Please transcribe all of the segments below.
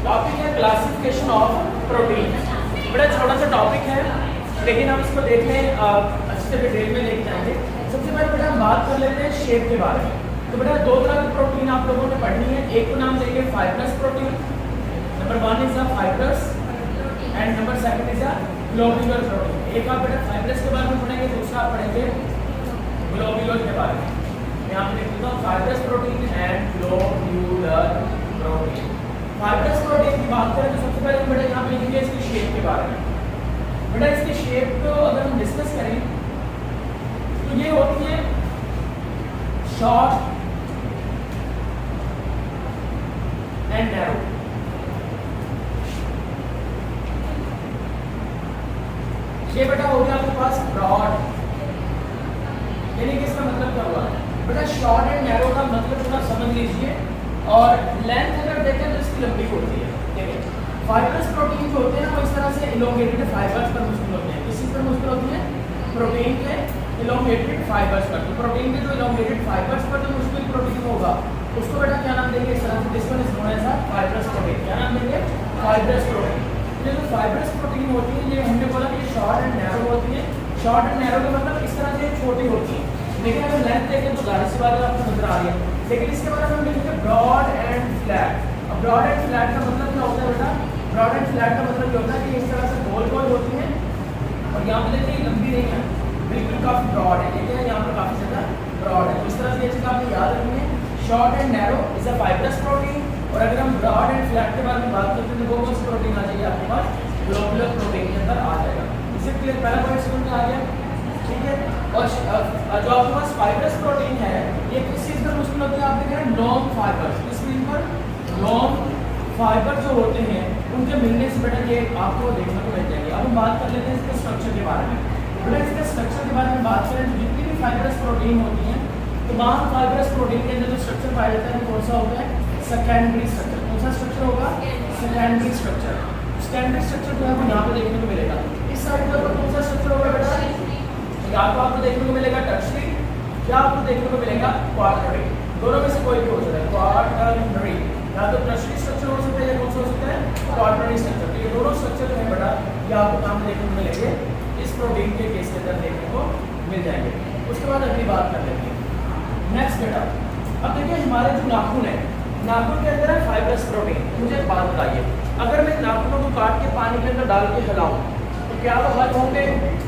Topic है classification of protein. बड़ा छोटा सा टॉपिक है लेकिन हम इसको देख लें अच्छे से डिटेल में लेके जाएंगे। सबसे पहले बेटा हम बात कर लेते हैं शेप के बारे में। तो बेटा दो तरह की प्रोटीन आप लोगों ने पढ़नी है। एक को नाम देंगे fibrous protein, number 1 is a fibrous and number 2 is a globular protein. एक आप बेटा फाइब्रस के बारे में पढ़ेंगे, दूसरा आप पढ़ेंगे ग्लोब्यूलर के बारे में। यहाँ पे लिख देता हूँ fibrous protein and globular protein. Fibrous protein की बात करें तो सबसे पहले बेटा यहाँ पे लिखेंगे इसकी शेप के बारे में। बेटा इसकी शेप को अगर हम डिस्कस करें तो ये होती है शॉर्ट एंड नैरो। ये बेटा हो गया आपके पास ब्रॉड, यानी कि इसका मतलब क्या हुआ बेटा शॉर्ट एंड नैरो का मतलब थोड़ा समझ लीजिए। और लेंथ अगर देखें तो इसकी लंबी होती है। ठीक है, फाइब्रस प्रोटीन जो होते हैं वो इस तरह से इलोंगेटेड फाइबर्स पर मुश्किल होते हैं। किस चीज पर मुश्किल होती है? प्रोटीन के इलोंगेटेड फाइबर्स पर। तो प्रोटीन के जो इलोंगेटेड फाइबर्स पर जो मुश्किल प्रोटीन होगा उसको बेटा क्या नाम देंगे? इस तरह से this one is known as a fibrous protein. क्या नाम देंगे? Fibrous protein. ये जो फाइब्रस प्रोटीन होती है ये हमने बोला कि शॉर्ट एंड नैरो होती है। शॉर्ट एंड नैरो का मतलब इस तरह से छोटी होती है, लेकिन अगर लेंथ देखें तो जाहिर सी बात है आपको नजर आ रही है। लेकिन इसके बाद हम लिखेंगे ब्रॉड एंड फ्लैट। अब ब्रॉड एंड फ्लैट का मतलब क्या होता है बेटा? ब्रॉड एंड फ्लैट का मतलब ये होता है कि इस तरह से गोल गोल होती है और यहाँ पे देखिए लंबी नहीं है, बिल्कुल काफी ब्रॉड है। ठीक है, यहाँ पर काफी ज्यादा ब्रॉड है। इस तरह से ये चीज आपने याद रखनी है। Short and narrow is a fibrous protein. और अगर हम ब्रॉड एंड फ्लैट के बारे में बात करते हैं तो वो कौन सा प्रोटीन आ जाएगा आपके पास? ग्लोबुलर प्रोटीन के अंदर आ जाएगा। इसे क्लियर पहला पॉइंट समझ में आ गया? ठीक है। और जो आपके पास फाइब्रस प्रोटीन है ये किस चीज पर मुश्किल होती है? आप देख रहे हैं लॉन्ग फाइबर्स। किस चीज पर? लॉन्ग फाइबर जो होते हैं उनके मिलने से बेटा ये आपको देखने को मिल जाएंगे। अब हम बात कर लेते हैं इसके स्ट्रक्चर के बारे में। बेटा इसके स्ट्रक्चर के बारे में बात करें तो जितनी भी फाइब्रस प्रोटीन होती हैं तमाम फाइब्रस प्रोटीन के अंदर जो स्ट्रक्चर पाया जाता है कौन सा होता है? Secondary structure. कौन सा स्ट्रक्चर होगा? Secondary structure. सेकेंडरी स्ट्रक्चर जो है वो यहाँ पे देखने को मिलेगा। इस साइड पर कौन सा स्ट्रक्चर होगा बेटा? या तो आपको देखने को मिलेगा टर्शियरी या आपको देखने को मिलेगा क्वार्टरनरी। दोनों में से कोई भी हो सकता है। क्वार्टरनरी या तो टर्शियरी स्ट्रक्चर हो सकता है या कौन सा हो सकता है? Quaternary structure. तो ये दोनों स्ट्रक्चर जो है बेटा ये आपको काम देखने को मिलेंगे इस प्रोटीन के केस के अंदर देखने को मिल जाएंगे। उसके बाद अगली बात कर लेते हैं नेक्स्ट बेटा। अब देखिए हमारे जो नाखून है, नाखून के अंदर है फाइब्रस प्रोटीन। मुझे एक बात बताइए, अगर मैं नाखूनों को काट के पानी के अंदर डाल के हिलाऊं तो क्या वो हल होंगे?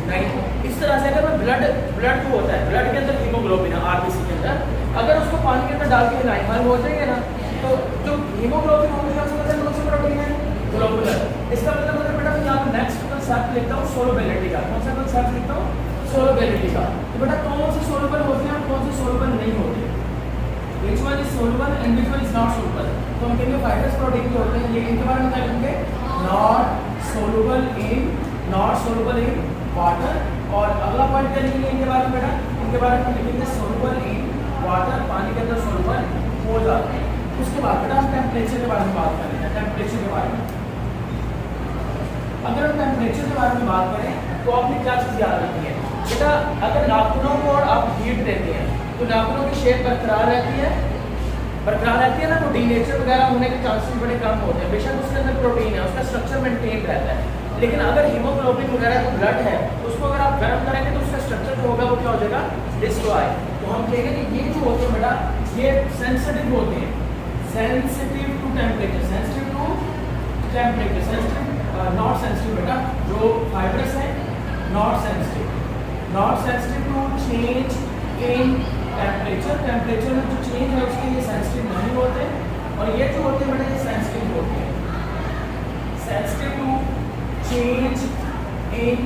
नहीं। इस तरह से अगर मैं ब्लड जो होता है, ब्लड के अंदर हीमोग्लोबिन है आरबीसी के अंदर, अगर उसको पानी के अंदर डाल के हिलाएं हल हो जाएगा ना। तो जो हीमोग्लोबिन होगा कौन सा प्रोटीन है? ग्लोबुलर। इसका मतलब बेटा मैं यहाँ नेक्स्ट कंसेप्ट लिखता हूँ सोलुबिलिटी का। कौन सा कंसेप्ट लिखता हूँ? सोलुबिलिटी का। तो बेटा कौन से सोलुबल होते हैं और कौन से सोलुबल नहीं होते? Which one is soluble and which one is not soluble? तो हम कहेंगे फाइब्रस प्रोटीन जो होते हैं ये इनके बारे में क्या लिखेंगे? Not soluble in water. और अगला पॉइंट क्या लिखेंगे इनके बारे में बेटा? इनके बारे में लिखेंगे सोलुबल इन वाटर, पानी के अंदर सोलुबल हो जाते हैं। उसके बाद बेटा हम टेम्परेचर के बारे में बात करेंगे। टेम्परेचर के बारे में अगर हम टेम्परेचर के बारे में बात करें तो आपने क्या चीज़ याद रखनी है बेटा? अगर नाखूनों को और आप हीट देते हैं तो नाखूनों की शेप बरकरार रहती है ना। तो डीनेचर वगैरह होने के चांसेस बड़े कम होते हैं। बेशक उसके अंदर प्रोटीन है, उसका स्ट्रक्चर मेंटेन रहता है, लेकिन अगर हीमोग्लोबिन वगैरह जो ब्लड है उसको अगर आप गर्म करेंगे तो उसका स्ट्रक्चर जो होगा वो क्या हो जाएगा? डिस्ट्रॉय। तो हम कहेंगे कि ये जो होते हैं बेटा ये सेंसिटिव होते हैं, sensitive to temperature, not sensitive बेटा। जो फाइब्रस है not sensitive to change in temperature में जो चेंज है उसके लिए सेंसिटिव नहीं होते। और ये जो होते हैं बेटा ये सेंसिटिव होते हैं, sensitive to change in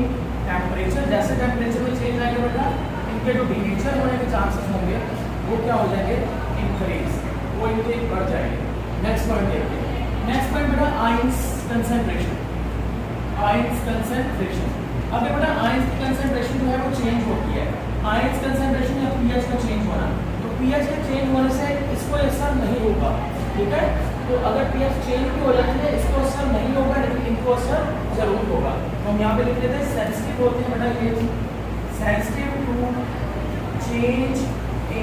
temperature. जैसे टेम्परेचर में चेंज आएगा बेटा इनके जो डीनेचर होने के चांसेस होंगे वो क्या हो जाएंगे? इंक्रीज, वो इनके बढ़ जाएंगे। नेक्स्ट पॉइंट देखते हैं। नेक्स्ट पॉइंट बेटा आयंस कंसंट्रेशन। अब बेटा आयंस की कंसंट्रेशन जो है वो चेंज होती है। आयंस कंसंट्रेशन या पीएच का चेंज होना, तो पीएच के चेंज होने से इसको असर नहीं होगा। ठीक है, तो अगर पीएच चेंज भी हो जाती है इसको असर नहीं होगा लेकिन इनको असर जरूर होगा। तो हम यहाँ पे लिख देते हैं सेंसिटिव होते हैं बेटा ये sensitive to change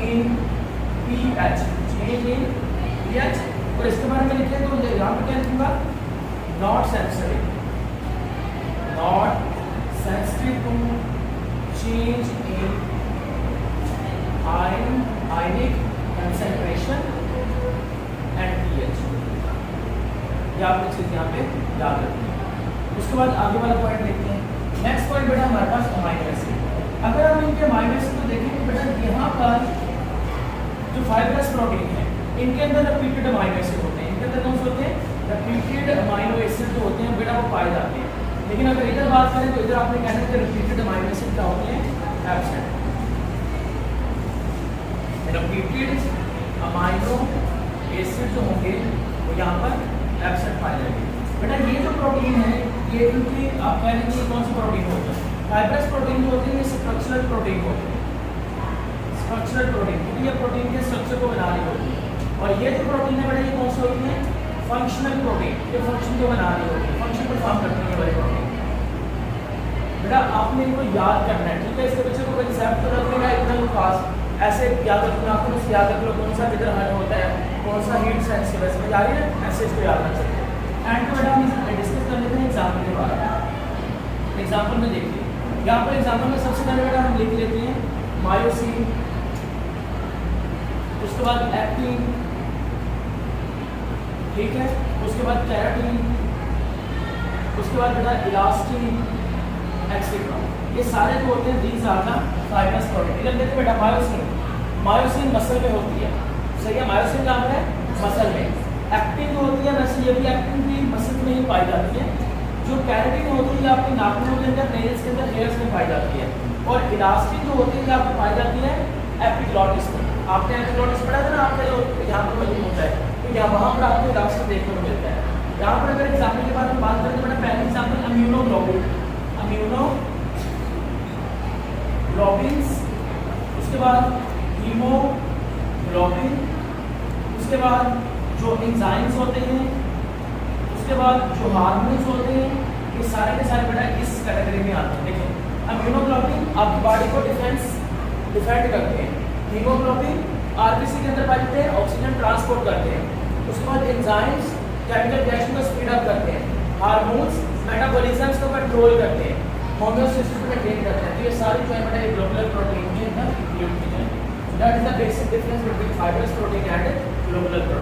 in pH, change in pH. और इसके बारे में लिखें तो यहाँ पे क्या लिखूंगा? Not sensitive to change in ionic concentration and pH। ये आपने चीज यहाँ पे याद रखनी है। उसके बाद आगे वाला पॉइंट देखते हैं। नेक्स्ट पॉइंट बेटा हमारे पास अमीनो एसिड। अगर हम इनके अमीनो एसिड को देखें बेटा यहाँ पर जो फाइब्रस प्रोटीन है इनके अंदर रिपीटेड अमीनो एसिड होते हैं। इनके अंदर कौन से होते हैं? रिपीटेड अमीनो एसिड जो होते हैं बेटा वो पाए जाते हैं। लेकिन अगर इधर बात करें तो इधर आपने कहना है कि रिपीटेड अमीनो एसिड क्या होते हैं? एब्सेंट। रिपीटेड अमीनो एसिड जो होंगे वो यहाँ पर एब्सेंट पाए जाएंगे। बेटा ये जो प्रोटीन है ये इनकी आप कह रहे हैं कौन सा प्रोटीन होता है? फाइब्रस प्रोटीन जो होते हैं ये स्ट्रक्चरल प्रोटीन होते हैं। स्ट्रक्चरल प्रोटीन क्योंकि ये प्रोटीन के स्ट्रक्चर को बना रही होती है। और ये जो प्रोटीन है बेटा ये कौन सी होती है? Functional protein. ये फंक्शन को बना रही होती है, फंक्शन परफॉर्म करने के वाले प्रोटीन। बेटा आपने इनको याद करना है, ठीक है? इसके पीछे कोई कंसेप्ट तो रखिएगा इतना खास ऐसे याद रखना आपको, उससे याद रख लो कौन सा किधर हल होता है, कौन सा हीट सेंसिटिव है, समझ आ रही है? ऐसे इसको याद रख सकते हैं। एंड तो बेटा हम डिस्कस कर लेते हैं एग्जाम्पल के बारे में। एग्जाम्पल में देखिए, यहाँ पर एग्जाम्पल में सबसे पहले बेटा हम लिख लेते हैं मायोसिन, उसके बाद एक्टिन, ठीक है, उसके बाद केराटिन, उसके बाद बेटा इलास्टिन एक्सेट्रा। ये सारे जो होते हैं these are the fibrous protein. इधर देखिए बेटा मायोसिन, मायोसिन मसल में होती है, सही है? मायोसिन कहाँ है? मसल में। एक्टिन जो होती है वैसे ये भी एक्टिन भी मसल में ही पाई जाती है। जो केराटिन होती है आपके नाखूनों के अंदर, नेल्स के अंदर, हेयर्स में पाई जाती है। और इलास्टिन जो होती है ये आपको पाई जाती है एपिग्लॉटिस में। आपने एपिग्लॉटिस पढ़ा था ना आपके जो यहाँ पर मौजूद होता है, तो यहाँ वहाँ पर आपको इलास्टिन देखने को मिलता है। यहाँ पर अगर एग्जाम्पल के बारे में बात करें तो बेटा पहले एग्जाम्पल इम्यूनोग्लोबुलिन, इम्यूनोग्लोबिन्स, उसके बाद हीमोग्लोबिन, उसके बाद जो एंजाइम्स होते हैं, उसके बाद जो हार्मोन्स होते हैं, ये सारे के सारे बेटा इस कैटेगरी में आते हैं। देखिए इम्यूनोग्लोबिन आपकी बॉडी को डिफेंड करते हैं, हीमोग्लोबिन आरबीसी के अंदर पाए जाते हैं, ऑक्सीजन ट्रांसपोर्ट करते हैं, उसके बाद एंजाइम्स केमिकल रिएक्शन को स्पीड अप करते हैं, हार्मोन्स मेटाबॉलिज्म को कंट्रोल करते हैं, होम्योस्टेसिस को मेंटेन करते हैं। तो ये सारी जो है बेटा ये ग्लोबुलर प्रोटीन के अंदर इंक्लूड की जाए। That is the basic difference between fibrous protein and globular protein.